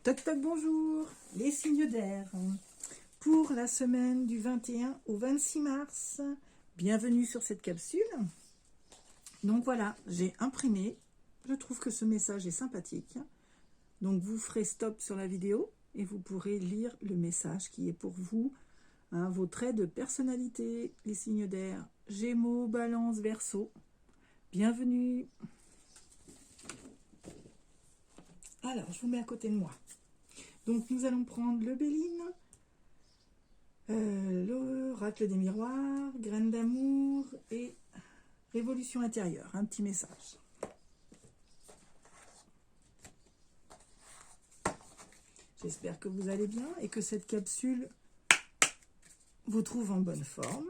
Toc toc bonjour, les signes d'air pour la semaine du 21 au 26 mars. Bienvenue sur cette capsule. Donc voilà, j'ai imprimé. Je trouve que ce message est sympathique. Donc vous ferez stop sur la vidéo et vous pourrez lire le message qui est pour vous. Vos traits de personnalité, les signes d'air, Gémeaux, Balance, Verseau. Bienvenue. Alors, je vous mets à côté de moi. Donc, nous allons prendre le Béline, l'oracle des miroirs, graine d'amour et révolution intérieure. Un petit message. J'espère que vous allez bien et que cette capsule vous trouve en bonne forme.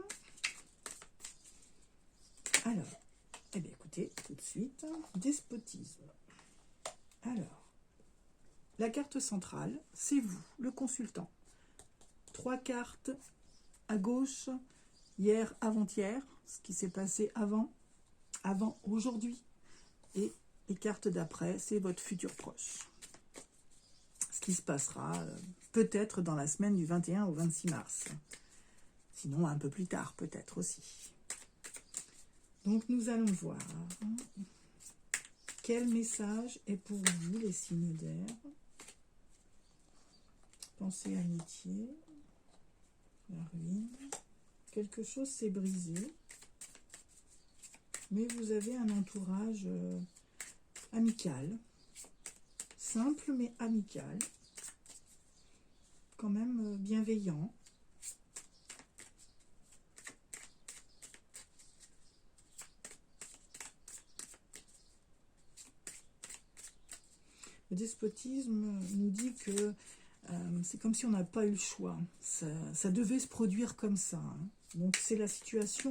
Alors, eh bien écoutez, tout de suite, despotisme. Alors, la carte centrale, c'est vous, le consultant. 3 cartes à gauche, hier, avant-hier, ce qui s'est passé avant, aujourd'hui. Et les cartes d'après, c'est votre futur proche. Ce qui se passera peut-être dans la semaine du 21 au 26 mars. Sinon, un peu plus tard, peut-être aussi. Donc, nous allons voir quel message est pour vous, les signes d'air. Pensée, amitié, la ruine. Quelque chose s'est brisé, mais vous avez un entourage amical, simple mais amical, quand même bienveillant. Le despotisme nous dit que c'est comme si on n'a pas eu le choix. Ça devait se produire comme ça. Donc, c'est la situation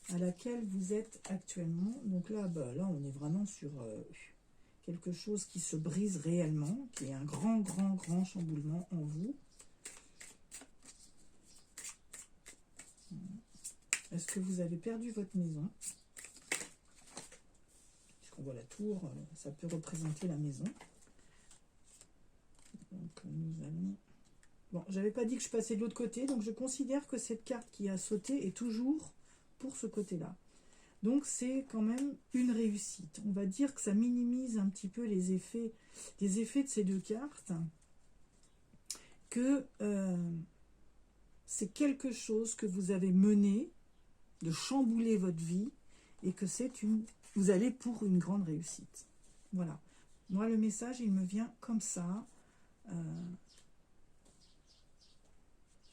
à laquelle vous êtes actuellement. Donc là, là on est vraiment sur quelque chose qui se brise réellement, qui est un grand chamboulement en vous. Est-ce que vous avez perdu votre maison? Puisqu'on voit la tour, ça peut représenter la maison. Donc nous allons... Bon, j'avais pas dit que je passais de l'autre côté, donc je considère que cette carte qui a sauté est toujours pour ce côté-là. Donc c'est quand même une réussite. On va dire que ça minimise un petit peu les effets de ces deux cartes. Que c'est quelque chose que vous avez mené, de chambouler votre vie, et que vous allez pour une grande réussite. Voilà. Moi, le message, il me vient comme ça.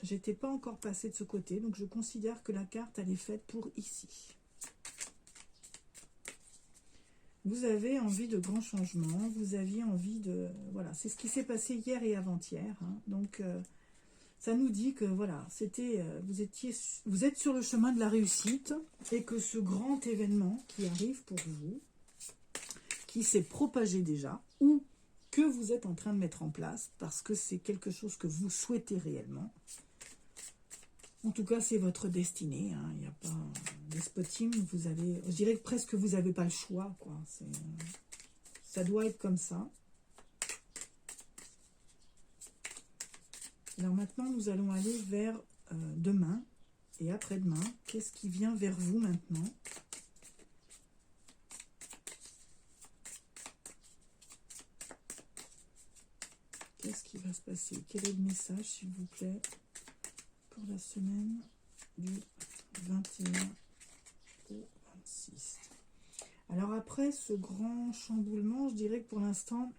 J'étais pas encore passée de ce côté, donc je considère que la carte, elle est faite pour ici. Vous avez envie de grands changements, vous aviez envie de... Voilà, c'est ce qui s'est passé hier et avant-hier. Donc, ça nous dit que, voilà, vous êtes sur le chemin de la réussite et que ce grand événement qui arrive pour vous, qui s'est propagé déjà, ou que vous êtes en train de mettre en place, parce que c'est quelque chose que vous souhaitez réellement. En tout cas, c'est votre destinée. Il n'y a pas despotisme. Je dirais que presque vous n'avez pas le choix, quoi. Ça doit être comme ça. Alors maintenant, nous allons aller vers demain et après-demain. Qu'est-ce qui vient vers vous maintenant ? Qu'est-ce qui va se passer? Quel est le message, s'il vous plaît, pour la semaine du 21 au 26? Alors après ce grand chamboulement, je dirais que pour l'instant,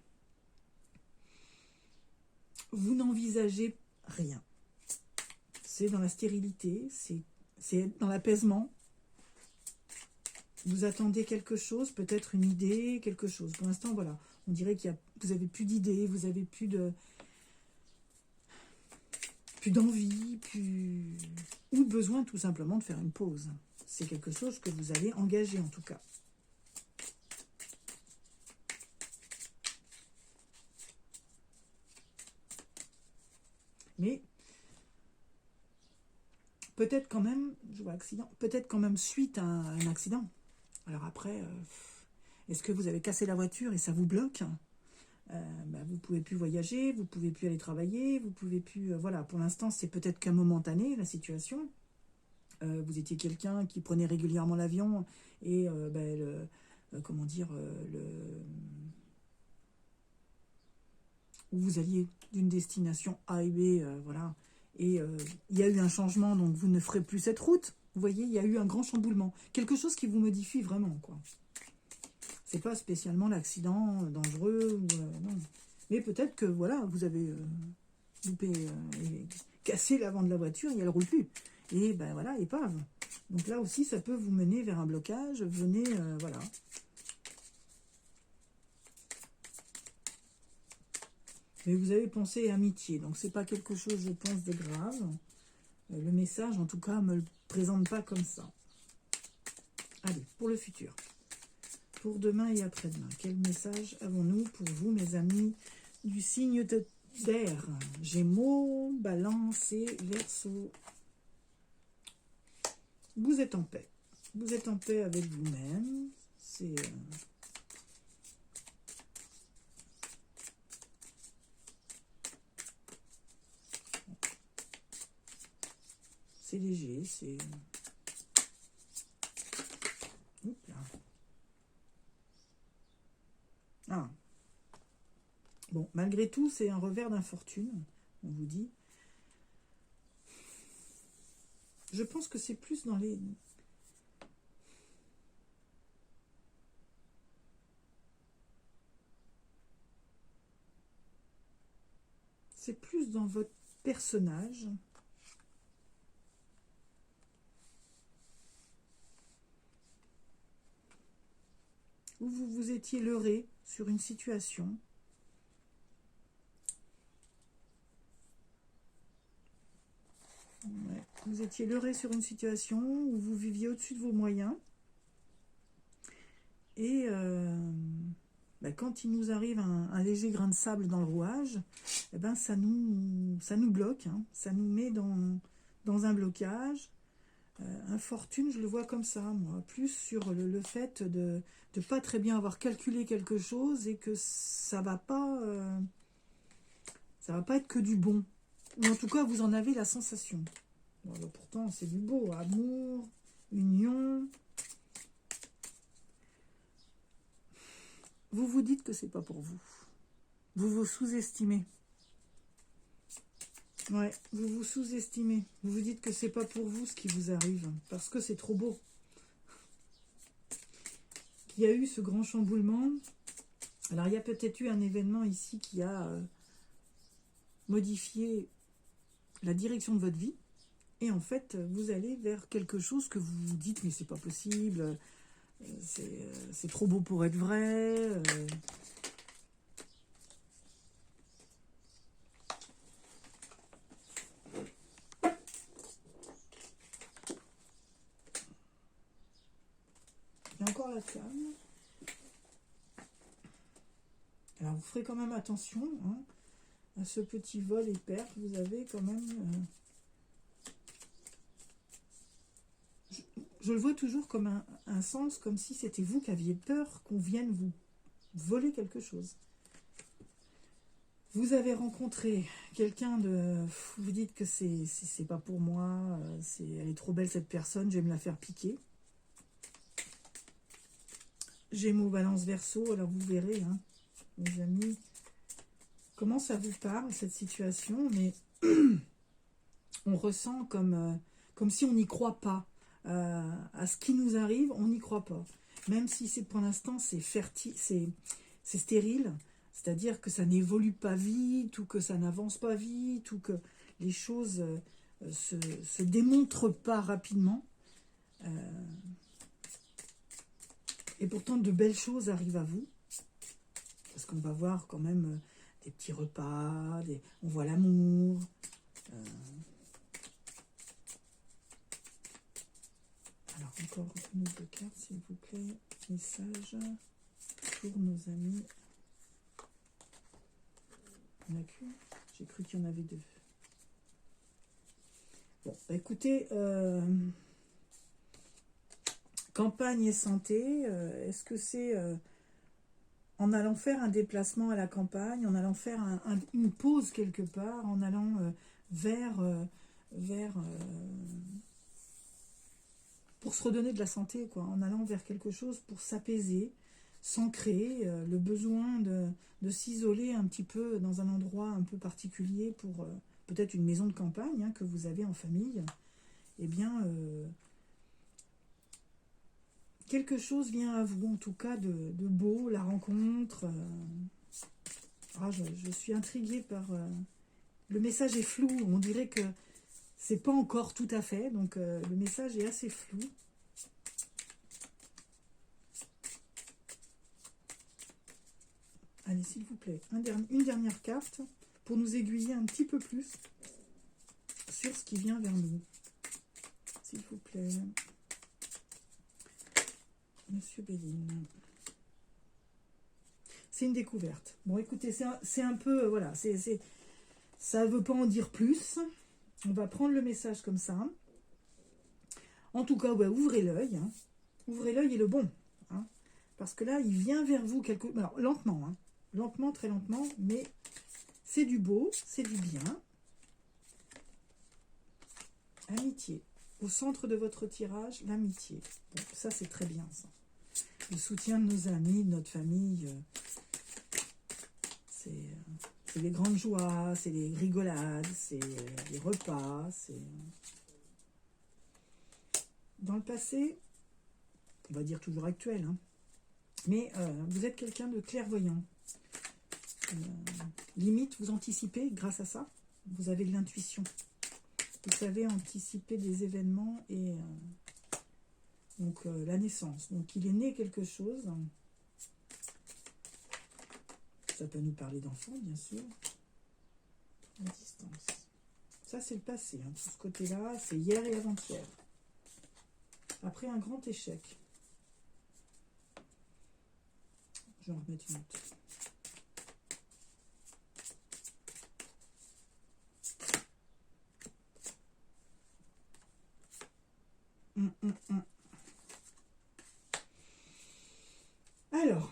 vous n'envisagez rien. C'est dans la stérilité, c'est dans l'apaisement. Vous attendez quelque chose, peut-être une idée, quelque chose. Pour l'instant, voilà, on dirait que vous n'avez plus d'idées, vous n'avez plus d'envie, ou besoin tout simplement de faire une pause. C'est quelque chose que vous allez engager en tout cas. Mais peut-être quand même, je vois accident, peut-être quand même suite à un accident. Alors après, est-ce que vous avez cassé la voiture et ça vous bloque? vous pouvez plus voyager, vous pouvez plus aller travailler, vous pouvez plus... voilà, pour l'instant, c'est peut-être qu'un momentané, la situation. Vous étiez quelqu'un qui prenait régulièrement l'avion et, comment dire, où vous alliez d'une destination A et B, voilà. Et il y a eu un changement, donc vous ne ferez plus cette route. Vous voyez, il y a eu un grand chamboulement. Quelque chose qui vous modifie vraiment, quoi. C'est pas spécialement l'accident dangereux, ou, non. Mais peut-être que, voilà, vous avez loupé et cassé l'avant de la voiture et elle ne roule plus. Et ben voilà, épave. Donc là aussi, ça peut vous mener vers un blocage. Venez, voilà. Mais vous avez pensé amitié, donc c'est pas quelque chose, je pense, de grave. Le message, en tout cas, me le présente pas comme ça. Allez, pour le futur. Pour demain et après-demain, quel message avons-nous pour vous, mes amis, du signe d'air? Gémeaux, Balance et Verseau. Vous êtes en paix. Vous êtes en paix avec vous-même. C'est... c'est léger, c'est... Oups là. Ah. Bon, malgré tout, c'est un revers d'infortune, on vous dit. Je pense que c'est plus dans les... c'est plus dans votre personnage. Où vous vous étiez leurré sur une situation. Ouais. Vous étiez leurré sur une situation où vous viviez au-dessus de vos moyens. Et quand il nous arrive un léger grain de sable dans le rouage, eh ben ça nous bloque, hein. Ça nous met dans un blocage. Infortune, je le vois comme ça, moi. Plus sur le fait de ne pas très bien avoir calculé quelque chose et que ça va pas être que du bon. Ou en tout cas, vous en avez la sensation. Bon, alors, pourtant, c'est du beau. Amour, union. Vous vous dites que c'est pas pour vous. Vous vous sous-estimez. Ouais, vous vous sous-estimez. Vous vous dites que c'est pas pour vous ce qui vous arrive. Parce que c'est trop beau. Il y a eu ce grand chamboulement. Alors, il y a peut-être eu un événement ici qui a modifié la direction de votre vie. Et en fait, vous allez vers quelque chose que vous vous dites, mais c'est pas possible. C'est trop beau pour être vrai. Il y a encore la flamme. Alors, vous ferez quand même attention, hein, à ce petit vol et perte. Vous avez quand même... je le vois toujours comme un sens, comme si c'était vous qui aviez peur qu'on vienne vous voler quelque chose. Vous avez rencontré quelqu'un de... Vous dites que c'est pas pour moi, elle est trop belle cette personne, je vais me la faire piquer. Gémeaux, Balance, Verseau, alors vous verrez, hein, mes amis, comment ça vous parle, cette situation, mais on ressent comme si on n'y croit pas. À ce qui nous arrive, on n'y croit pas. Même si c'est pour l'instant, c'est stérile, c'est-à-dire que ça n'évolue pas vite, ou que ça n'avance pas vite, ou que les choses se démontrent pas rapidement. Et pourtant, de belles choses arrivent à vous. Parce qu'on va voir quand même des petits repas, on voit l'amour. Alors, encore une autre carte, s'il vous plaît. Message pour nos amis. Il n'y en a qu'une. J'ai cru qu'il y en avait deux. Bon, bah écoutez, campagne et santé, est-ce que c'est en allant faire un déplacement à la campagne, en allant faire une pause quelque part, en allant vers pour se redonner de la santé, quoi, en allant vers quelque chose pour s'apaiser, s'ancrer, le besoin de s'isoler un petit peu dans un endroit un peu particulier pour peut-être une maison de campagne hein, que vous avez en famille, eh bien, quelque chose vient à vous, en tout cas, de beau, la rencontre. Je suis intriguée par... le message est flou, on dirait que c'est pas encore tout à fait, donc le message est assez flou. Allez, s'il vous plaît, une dernière carte pour nous aiguiller un petit peu plus sur ce qui vient vers nous. S'il vous plaît. Monsieur Béline. C'est une découverte. Bon, écoutez, c'est un peu... voilà, ça ne veut pas en dire plus. On va prendre le message comme ça. En tout cas, ouais, ouvrez l'œil. Hein. Ouvrez l'œil et le bon. Hein, parce que là, il vient vers vous quelque... Alors, lentement. Hein, lentement, très lentement. Mais c'est du beau, c'est du bien. Amitié. Au centre de votre tirage, l'amitié. Bon, ça, c'est très bien, ça. Le soutien de nos amis, de notre famille. C'est les grandes joies, c'est les rigolades, c'est les repas, c'est... Dans le passé, on va dire toujours actuel, hein, mais vous êtes quelqu'un de clairvoyant. Limite, vous anticipez grâce à ça, vous avez de l'intuition. Vous savez anticiper des événements et donc la naissance. Donc il est né quelque chose. Ça peut nous parler d'enfants, bien sûr. À distance. Ça, c'est le passé. Hein. Tout ce côté-là, c'est hier et avant-hier. Après un grand échec. Je vais en remettre une autre. Alors...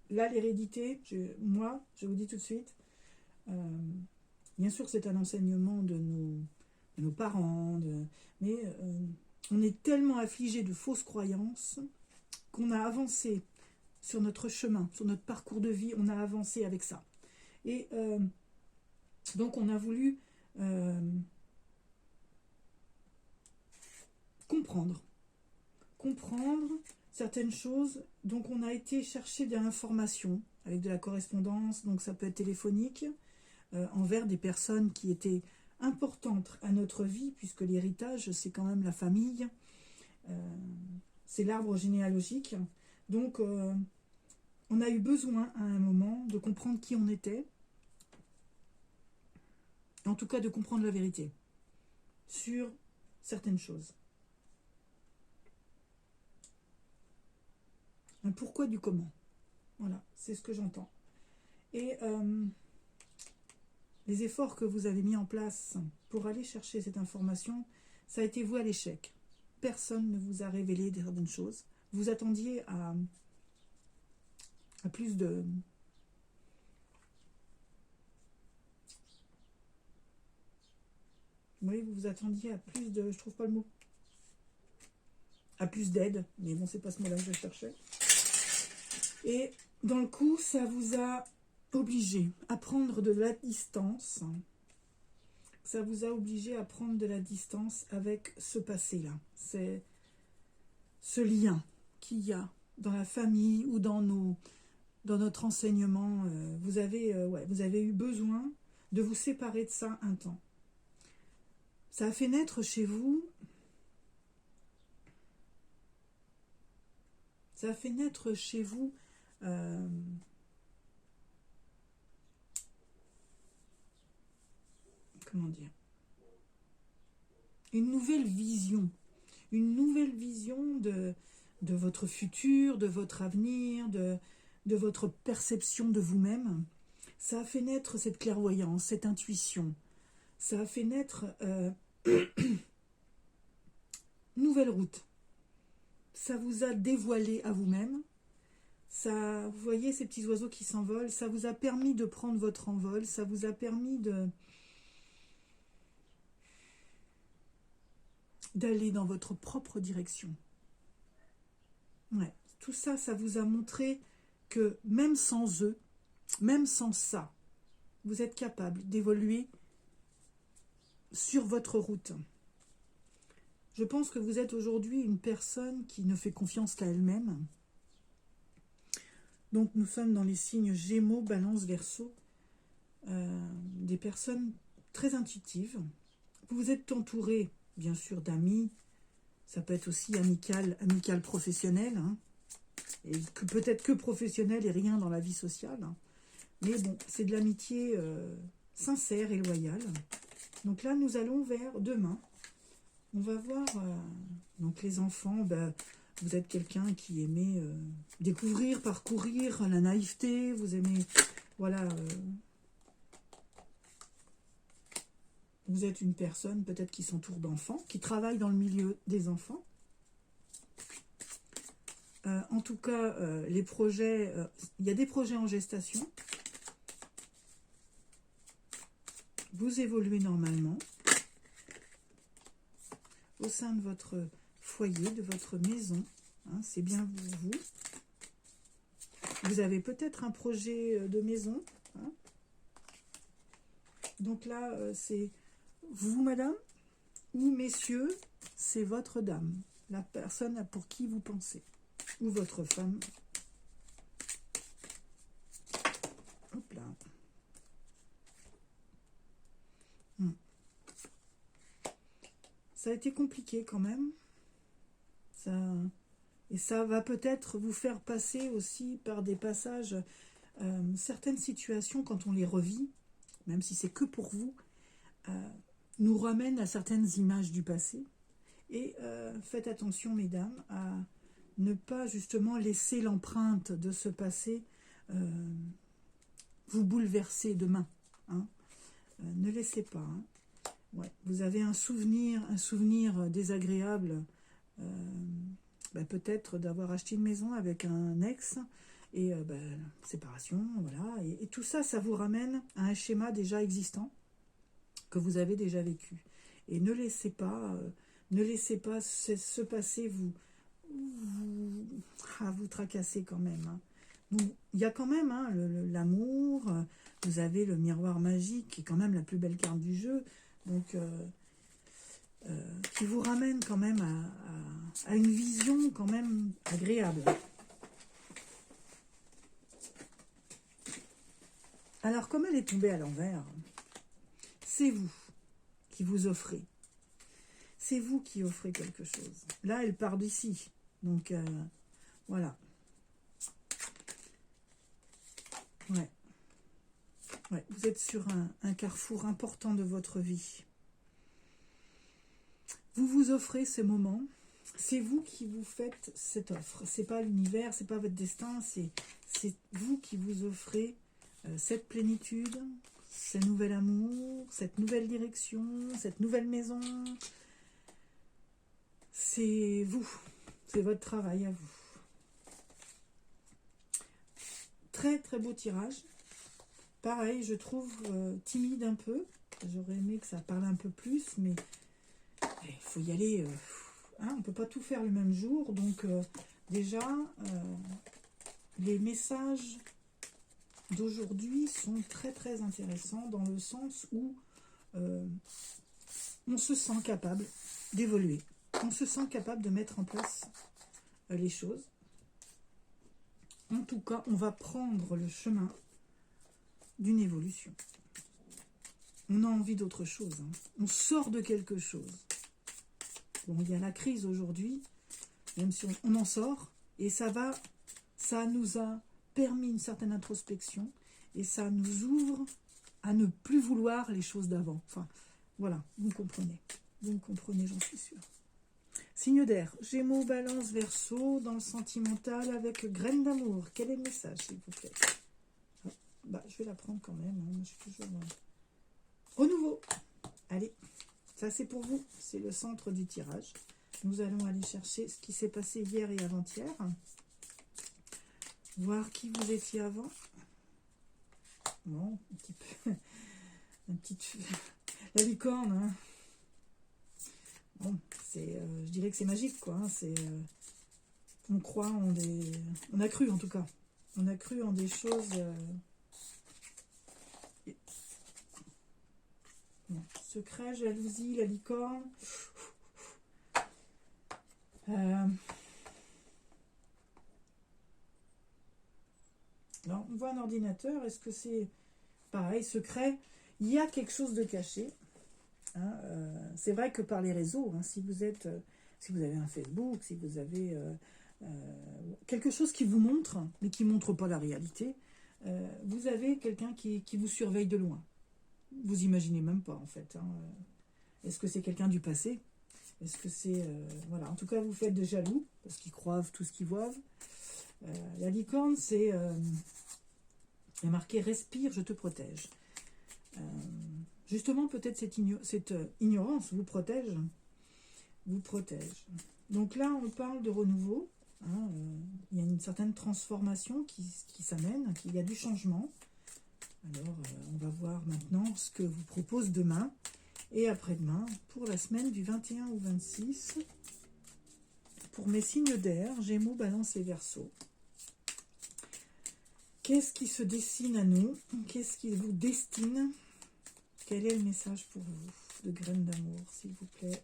Là, l'hérédité, moi, je vous dis tout de suite, bien sûr c'est un enseignement de nos parents, mais on est tellement affligé de fausses croyances qu'on a avancé sur notre chemin, sur notre parcours de vie, on a avancé avec ça. Et donc on a voulu comprendre certaines choses, donc on a été chercher de l'information avec de la correspondance, donc ça peut être téléphonique, envers des personnes qui étaient importantes à notre vie, puisque l'héritage c'est quand même la famille, c'est l'arbre généalogique, donc on a eu besoin à un moment de comprendre qui on était, en tout cas de comprendre la vérité sur certaines choses. Un pourquoi du comment. Voilà, c'est ce que j'entends. Et les efforts que vous avez mis en place pour aller chercher cette information, ça a été voué à l'échec. Personne ne vous a révélé certaines choses. Vous attendiez à plus de... Oui, vous vous attendiez à plus de... Je trouve pas le mot. À plus d'aide. Mais bon, c'est pas ce mot-là que je cherchais. Et dans le coup, ça vous a obligé à prendre de la distance. Ça vous a obligé à prendre de la distance avec ce passé-là. C'est ce lien qu'il y a dans la famille ou dans notre enseignement. Vous avez eu besoin de vous séparer de ça un temps. Ça a fait naître chez vous... Ça a fait naître chez vous... comment dire, une nouvelle vision de votre futur, de votre avenir, de votre perception de vous-même. Ça a fait naître cette clairvoyance, cette intuition. Ça a fait naître nouvelle route. Ça vous a dévoilé à vous-même. Ça, vous voyez ces petits oiseaux qui s'envolent, ça vous a permis de prendre votre envol, ça vous a permis d'aller dans votre propre direction. Ouais, tout ça, ça vous a montré que même sans eux, même sans ça, vous êtes capable d'évoluer sur votre route. Je pense que vous êtes aujourd'hui une personne qui ne fait confiance qu'à elle-même. Donc nous sommes dans les signes Gémeaux, Balance, Verseau, des personnes très intuitives. Vous vous êtes entouré, bien sûr, d'amis. Ça peut être aussi amical professionnel, hein, et peut-être que professionnel et rien dans la vie sociale. Hein. Mais bon, c'est de l'amitié sincère et loyale. Donc là, nous allons vers demain. On va voir, donc les enfants, ben, vous êtes quelqu'un qui aimait découvrir, parcourir la naïveté, vous aimez, voilà, vous êtes une personne peut-être qui s'entoure d'enfants, qui travaille dans le milieu des enfants. En tout cas, les projets, il y a des projets en gestation. Vous évoluez normalement au sein de votre foyer, de votre maison. Hein, c'est bien vous. Vous avez peut-être un projet de maison. Hein. Donc là, c'est vous, madame, ou messieurs, c'est votre dame, la personne pour qui vous pensez, ou votre femme. Hop là. Ça a été compliqué quand même. Et ça va peut-être vous faire passer aussi par des passages, certaines situations, quand on les revit, même si c'est que pour vous, nous ramènent à certaines images du passé. Et faites attention, mesdames, à ne pas justement laisser l'empreinte de ce passé vous bouleverser demain. Hein. Ne laissez pas. Hein. Ouais, vous avez un souvenir désagréable, bah, peut-être d'avoir acheté une maison avec un ex, et bah, séparation, voilà, et tout ça, ça vous ramène à un schéma déjà existant, que vous avez déjà vécu. Et ne laissez pas ce passé vous tracasser quand même. Hein. Donc, il y a quand même hein, l'amour, vous avez le miroir magique, qui est quand même la plus belle carte du jeu, donc qui vous ramène quand même à une vision quand même agréable. Alors, comme elle est tombée à l'envers, c'est vous qui vous offrez. C'est vous qui offrez quelque chose. Là, elle part d'ici. Donc, voilà. Ouais. Ouais, vous êtes sur un carrefour important de votre vie. Vous vous offrez ce moment. C'est vous qui vous faites cette offre. C'est pas l'univers, c'est pas votre destin. C'est vous qui vous offrez cette plénitude, ce nouvel amour, cette nouvelle direction, cette nouvelle maison. C'est vous. C'est votre travail à vous. Très très beau tirage. Pareil, je trouve timide un peu. J'aurais aimé que ça parle un peu plus, mais il faut y aller. Hein, on ne peut pas tout faire le même jour. Donc déjà, les messages d'aujourd'hui sont très très intéressants dans le sens où on se sent capable d'évoluer. On se sent capable de mettre en place les choses. En tout cas, on va prendre le chemin d'une évolution. On a envie d'autre chose. Hein. On sort de quelque chose. Bon, il y a la crise aujourd'hui, même si on en sort, et ça nous a permis une certaine introspection, et ça nous ouvre à ne plus vouloir les choses d'avant. Enfin, voilà, vous me comprenez. Vous me comprenez, j'en suis sûre. Signe d'air, Gémeaux, Balance, Verseau, dans le sentimental avec graine d'amour. Quel est le message, s'il vous plaît? Bah, je vais la prendre quand même. Hein. Je suis toujours... Renouveau. Allez, ça c'est pour vous. C'est le centre du tirage. Nous allons aller chercher ce qui s'est passé hier et avant-hier. Voir qui vous étiez avant. Bon, un petit peu... un petit... La licorne, hein. Bon, c'est... je dirais que c'est magique, quoi. Hein. C'est... on croit en des... On a cru, en tout cas. On a cru en des choses... Bon, secret, jalousie, la licorne... Alors, on voit un ordinateur, est-ce que c'est pareil, secret? Il y a quelque chose de caché. Hein, c'est vrai que par les réseaux, hein, si vous êtes, si vous avez un Facebook, si vous avez quelque chose qui vous montre, mais qui ne montre pas la réalité, vous avez quelqu'un qui vous surveille de loin. Vous imaginez même pas, en fait. Hein. Est-ce que c'est quelqu'un du passé? Est-ce que c'est... voilà, en tout cas, vous faites de jaloux, parce qu'ils croient tout ce qu'ils voient. La licorne, c'est... il y a marqué « Respire, je te protège ». Justement, peut-être cette ignorance vous protège. Vous protège. Donc là, on parle de renouveau. Hein, il y a une certaine transformation qui s'amène, il y a du changement. Alors, on va voir maintenant ce que vous propose demain et après-demain pour la semaine du 21 au 26. Pour mes signes d'air, Gémeaux, Balance et Verseau. Qu'est-ce qui se dessine à nous? Qu'est-ce qui vous destine? Quel est le message pour vous de graines d'amour, s'il vous plaît,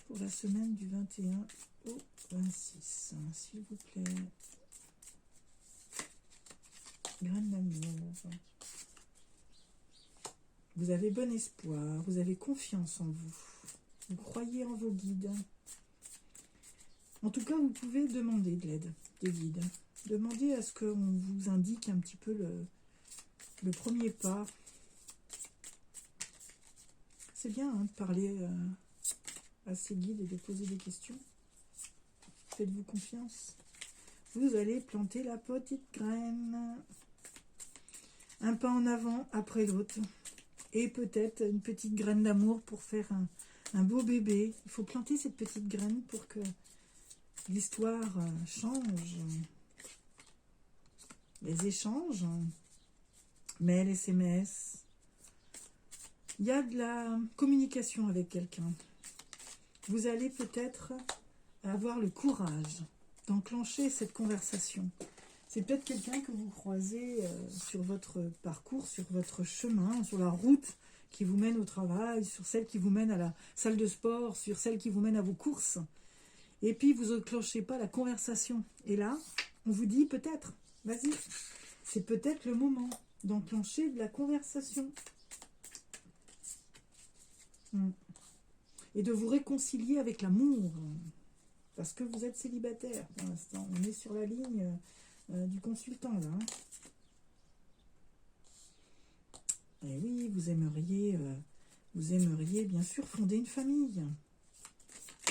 pour la semaine du 21 au 26, s'il vous plaît. Graines d'amour. Vous avez bon espoir, vous avez confiance en vous. Vous croyez en vos guides. En tout cas, vous pouvez demander de l'aide des guides. Demandez à ce qu'on vous indique un petit peu le premier pas. C'est bien hein, de parler à ces guides et de poser des questions. Faites-vous confiance. Vous allez planter la petite graine. Un pas en avant après l'autre. Et peut-être une petite graine d'amour pour faire un beau bébé. Il faut planter cette petite graine pour que l'histoire change. Les échanges, mail, SMS. Il y a de la communication avec quelqu'un. Vous allez peut-être avoir le courage d'enclencher cette conversation. C'est peut-être quelqu'un que vous croisez sur votre parcours, sur votre chemin, sur la route qui vous mène au travail, sur celle qui vous mène à la salle de sport, sur celle qui vous mène à vos courses. Et puis, vous n'enclenchez pas la conversation. Et là, on vous dit peut-être, vas-y, c'est peut-être le moment d'enclencher de la conversation. Et de vous réconcilier avec l'amour. Parce que vous êtes célibataire pour l'instant. On est sur la ligne du consultant là. Et oui, vous aimeriez bien sûr fonder une famille.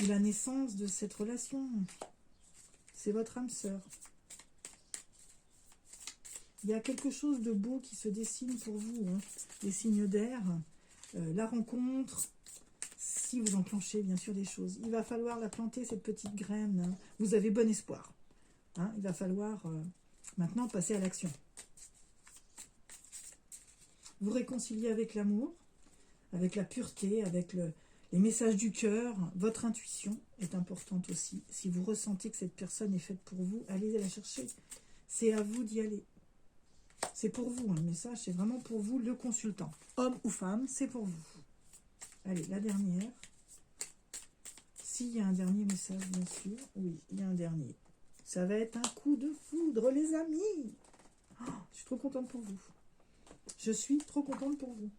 Et la naissance de cette relation. C'est votre âme sœur. Il y a quelque chose de beau qui se dessine pour vous. Hein. Les signes d'air, la rencontre. Si vous enclenchez bien sûr des choses, il va falloir la planter cette petite graine. Hein. Vous avez bon espoir. Hein. Il va falloir maintenant passer à l'action. Vous réconcilier avec l'amour, avec la pureté, avec les messages du cœur. Votre intuition est importante aussi. Si vous ressentez que cette personne est faite pour vous, allez la chercher. C'est à vous d'y aller. C'est pour vous, hein, le message, c'est vraiment pour vous, le consultant. Homme ou femme, c'est pour vous. Allez, la dernière. S'il y a un dernier message, bien sûr. Oui, il y a un dernier. Ça va être un coup de foudre, les amis. Oh, je suis trop contente pour vous. Je suis trop contente pour vous.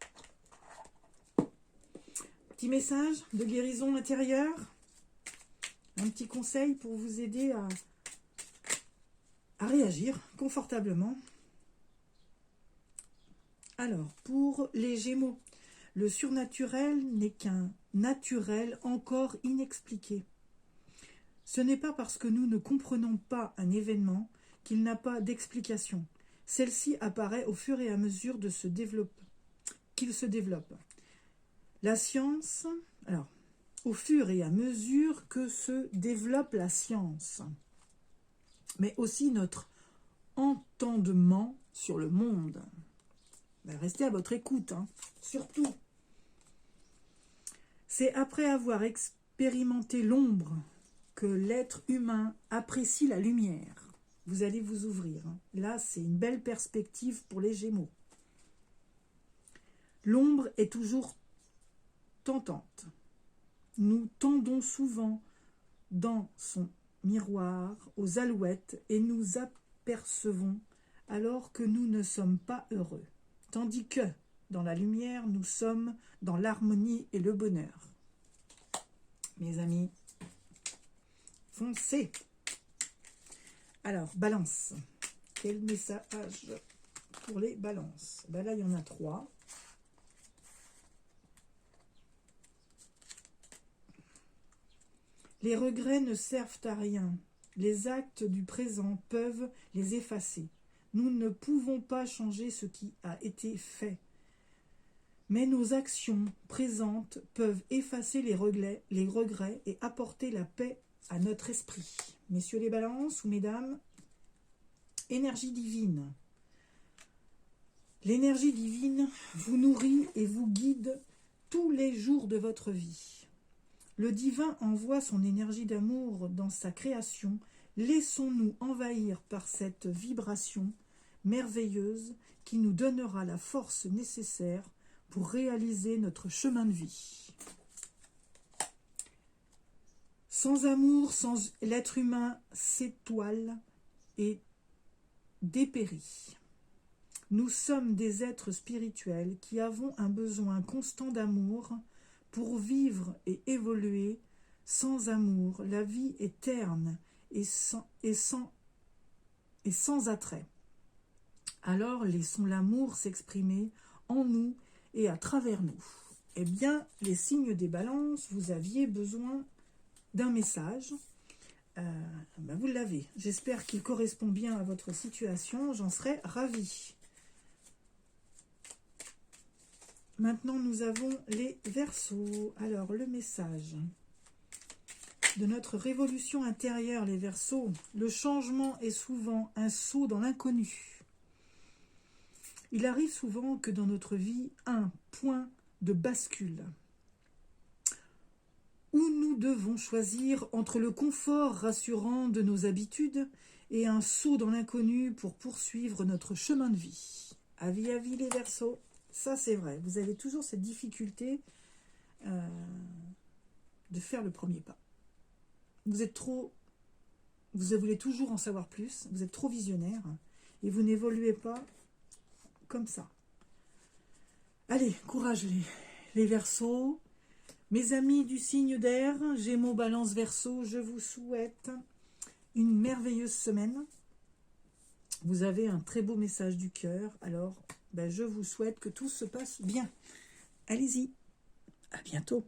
Petit message de guérison intérieure. Un petit conseil pour vous aider à réagir confortablement. Alors, pour les Gémeaux, le surnaturel n'est qu'un naturel encore inexpliqué. Ce n'est pas parce que nous ne comprenons pas un événement qu'il n'a pas d'explication. celle-ci apparaît au fur et à mesure de qu'il se développe. La science, alors, au fur et à mesure que se développe la science, mais aussi notre entendement sur le monde. Ben, restez à votre écoute, hein, surtout. C'est après avoir expérimenté l'ombre que l'être humain apprécie la lumière. Vous allez vous ouvrir. Hein. Là, c'est une belle perspective pour les Gémeaux. L'ombre est toujours tentante. Nous tendons souvent dans son miroir aux alouettes et nous apercevons alors que nous ne sommes pas heureux. Tandis que, dans la lumière, nous sommes dans l'harmonie et le bonheur. Mes amis, foncez. Alors, balance. Quel message pour les balances? Ben là, il y en a 3. Les regrets ne servent à rien. Les actes du présent peuvent les effacer. Nous ne pouvons pas changer ce qui a été fait. Mais nos actions présentes peuvent effacer les regrets et apporter la paix à notre esprit. Messieurs les balances ou mesdames, énergie divine. L'énergie divine vous nourrit et vous guide tous les jours de votre vie. Le divin envoie son énergie d'amour dans sa création. Laissons-nous envahir par cette vibration merveilleuse qui nous donnera la force nécessaire pour réaliser notre chemin de vie. Sans amour, sans l'être humain s'étoile et dépérit. Nous sommes des êtres spirituels qui avons un besoin constant d'amour pour vivre et évoluer. Sans amour, la vie est terne et sans attrait. Alors laissons l'amour s'exprimer en nous et à travers nous. Eh bien, les signes des balances, vous aviez besoin d'un message. Ben vous l'avez. J'espère qu'il correspond bien à votre situation. J'en serais ravie. Maintenant, nous avons les Verseaux. Alors, le message de notre révolution intérieure, les Verseaux. Le changement est souvent un saut dans l'inconnu. Il arrive souvent que dans notre vie, un point de bascule où nous devons choisir entre le confort rassurant de nos habitudes et un saut dans l'inconnu pour poursuivre notre chemin de vie. Avis les Verseaux, ça c'est vrai, vous avez toujours cette difficulté de faire le premier pas. Vous voulez toujours en savoir plus, vous êtes trop visionnaire et vous n'évoluez pas comme ça. Allez, courage les Verseaux. Mes amis du signe d'air, Gémeaux, Balance, Verseau, je vous souhaite une merveilleuse semaine. Vous avez un très beau message du cœur, alors je vous souhaite que tout se passe bien. Allez-y, à bientôt.